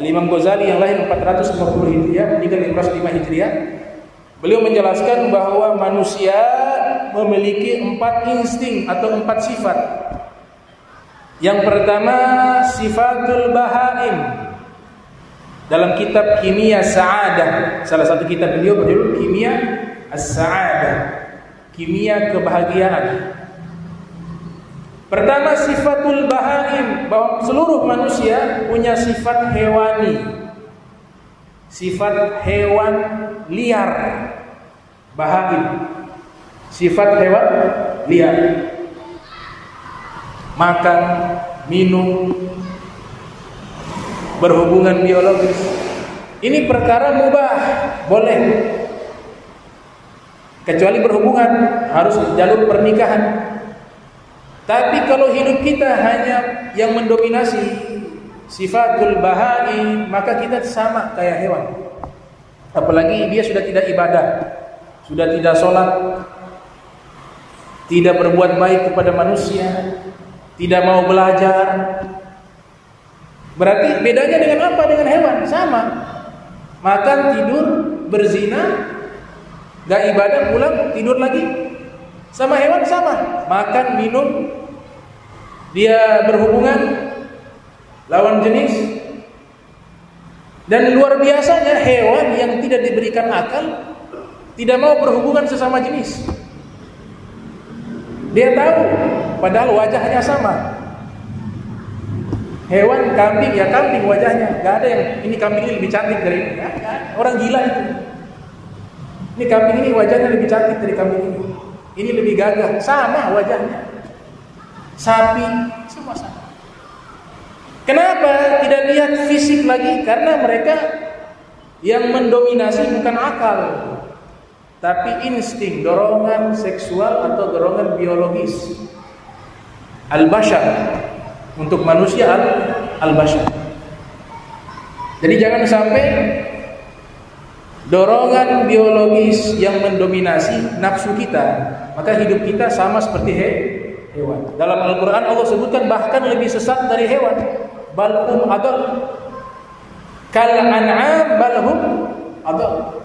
Al-Imam Ghazali yang lahir 450 Hijriah, meninggal 505 Hijriah. Beliau menjelaskan bahwa manusia memiliki 4 insting atau 4 sifat. Yang pertama, sifatul bahaim. Dalam kitab Kimia Sa'adah, salah satu kitab beliau berjudul Kimia As-Sa'adah, kimia kebahagiaan. Pertama, sifatul bahaim, bahwa seluruh manusia punya sifat hewani, sifat hewan liar. Bahaim, sifat hewan liar. Makan, minum, berhubungan biologis. Ini perkara mubah, boleh. Kecuali berhubungan, harus jalur pernikahan. Tapi kalau hidup kita hanya yang mendominasi sifatul bahai, maka kita sama kayak hewan. Apalagi dia sudah tidak ibadah, sudah tidak sholat, tidak berbuat baik kepada manusia, tidak mau belajar. Berarti bedanya dengan apa? Dengan hewan, sama. Makan, tidur, berzina, gak ibadah, pulang, tidur lagi. Sama hewan sama. Makan, minum, dia berhubungan lawan jenis. Dan luar biasanya hewan yang tidak diberikan akal tidak mau berhubungan sesama jenis. Dia tahu padahal wajahnya sama. Hewan, kambing ya kambing wajahnya, gak ada yang ini kambing ini lebih cantik dari ini. Orang gila itu. Ini kambing ini wajahnya lebih cantik dari kambing ini. Ini lebih gagah, sama wajahnya. Sapi, semua sama. Kenapa tidak lihat fisik lagi? Karena mereka yang mendominasi bukan akal, tapi insting, dorongan seksual atau dorongan biologis. Al-bashar, untuk manusia al-bashar. Jadi jangan sampai dorongan biologis yang mendominasi nafsu kita, maka hidup kita sama seperti hewan. Dalam Al-Quran Allah sebutkan bahkan lebih sesat dari hewan. Balhum adal, kal an'am balhum adal.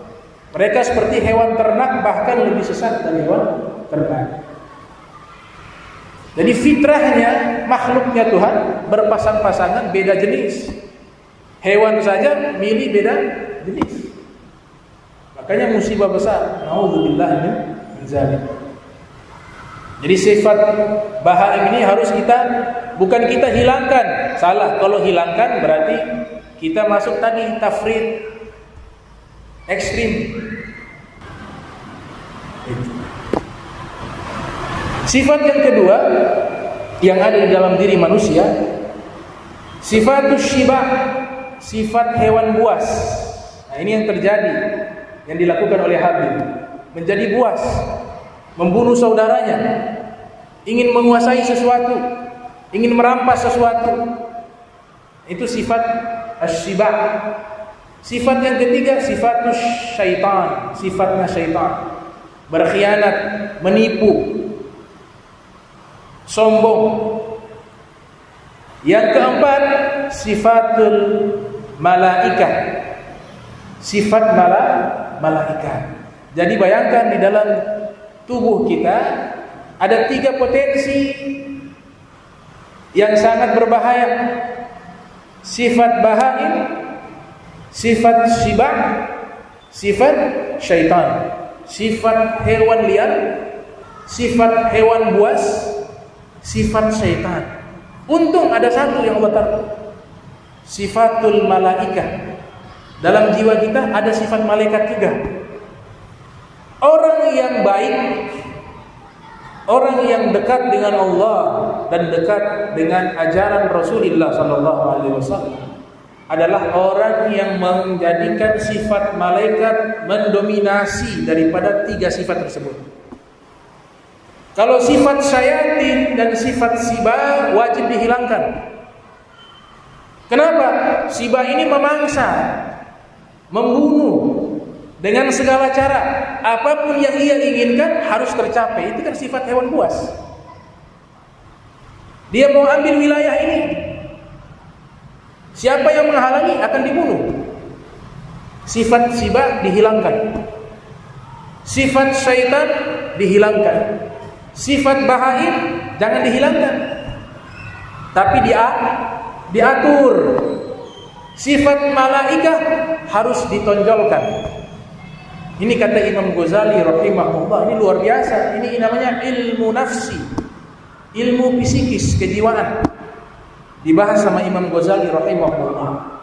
Mereka seperti hewan ternak, bahkan lebih sesat dari hewan ternak. Jadi fitrahnya, makhluknya Tuhan berpasang-pasangan beda jenis. Hewan saja milih beda jenis. Makanya musibah besar. Nauzubillah min zalik. Jadi sifat bahaim ini harus bukan kita hilangkan. Salah, kalau hilangkan berarti kita masuk tadi tafrid ekstrim. Sifat yang kedua yang ada di dalam diri manusia, sifatus syiba, sifat hewan buas. Nah, ini yang terjadi, yang dilakukan oleh Habil, menjadi buas, membunuh saudaranya, ingin menguasai sesuatu, ingin merampas sesuatu. Itu sifat asy-syiba. Sifat yang ketiga, sifatus syaitan, sifatnya syaitan, berkhianat, menipu, sombong. Yang keempat, sifatul malaikah, sifat malaikat. Jadi bayangkan di dalam tubuh kita ada 3 potensi yang sangat berbahaya. Sifat bahaim, sifat syiba, sifat syaitan, sifat hewan liar, sifat hewan buas, sifat syaitan. Untung ada satu yang Allah taruh, sifatul malaikah. Dalam jiwa kita ada sifat malaikat 3. Orang yang baik, orang yang dekat dengan Allah dan dekat dengan ajaran Rasulullah SAW adalah orang yang menjadikan sifat malaikat mendominasi daripada 3 sifat tersebut. Kalau sifat syayatin dan sifat siba wajib dihilangkan. Kenapa? Siba ini memangsa, membunuh dengan segala cara. Apapun yang ia inginkan harus tercapai. Itu kan sifat hewan buas. Dia mau ambil wilayah ini. Siapa yang menghalangi akan dibunuh. Sifat siba dihilangkan. Sifat syaitan dihilangkan. Sifat bahaim jangan dihilangkan. Tapi diatur. Sifat malaikah harus ditonjolkan. Ini kata Imam Ghazali rahimahullah, ini luar biasa. Ini namanya ilmu nafsi, ilmu psikis, kejiwaan. Dibahas sama Imam Ghazali rahimahullah.